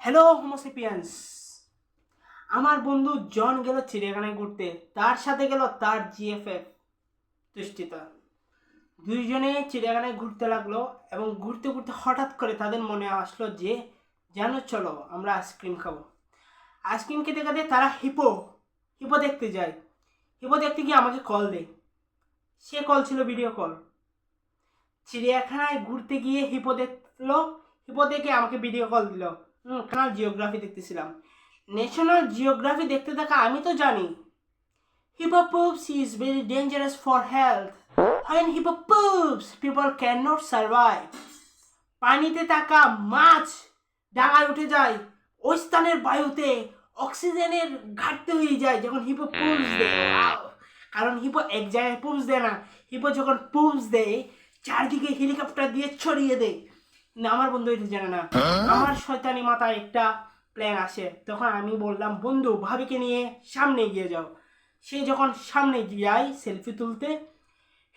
Hello Homo sapiens. আমার বন্ধু জন গেল চিড়িয়াখানায় ঘুরতে, তার সাথে গেল তার জিএফএফ তুষ্টিতা। দুইজনে চিড়িয়াখানায় ঘুরতে লাগলো এবং ঘুরতে ঘুরতে হঠাৎ করে তাদের মনে আসলো যে জানো চলো আমরা আইসক্রিম খাবো। আইসক্রিম খেতে খেতে তারা হিপো হিপো দেখতে যায়। হিপো দেখতে গিয়ে আমাকে কল দেয়। সে কল ছিল ভিডিও কল। চিড়িয়াখানায় ঘুরতে গিয়ে হিপো দেখলো, হিপো দেখে আমাকে ভিডিও কল দিল। ন্যাশনাল জিওগ্রাফি দেখতেছিলাম। ন্যাশনাল জিওগ্রাফি দেখতে থাকা আমি তো জানি hippo poops is very dangerous for health. When hippo poops, people cannot survive. পানিতে থাকা মাছ ডাঙায় উঠে যায়, ওই স্থানের বায়ুতে অক্সিজেনের ঘাটতি হয়ে যায় যখন হিপো পুপস দেয়। কারণ হিপো এক জায়গায় পুপস দেয় না, হিপো যখন পুপস দেয় চারদিকে হেলিকপ্টার দিয়ে ছড়িয়ে দেয়। না, আমার বন্ধু এটা জানে না। আমার শয়তানি মাথায় একটা প্ল্যান আসে, তখন আমি বললাম বন্ধু ভাবিকে নিয়ে সামনে এগিয়ে যাও। সে যখন সামনে যায় সেলফি তুলতে,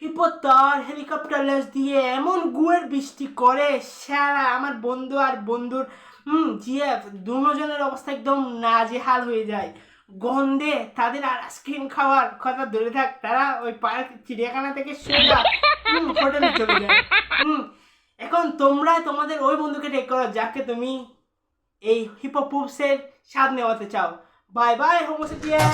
হিপো তার হেলিকপ্টার লেন্স দিয়ে এমন গুয়ের বৃষ্টি করে সারা আমার বন্ধু আর বন্ধুর জিএফ দুজনের অবস্থা একদম নাজেহাল হয়ে যায়। গন্ধে তাদের আর আইসক্রিম খাওয়ার কথা ধরে থাক, তারা ওই পার্ক চিড়িয়াখানা থেকে সোজা হোটেলে চলে যায়। এখন তোমরা তোমাদের ওই বন্ধুকে টেক করো যাকে তুমি এই হিপো পুপসের স্বাদ নেওয়াতে চাও। Bye bye হোমোসেপিয়ান।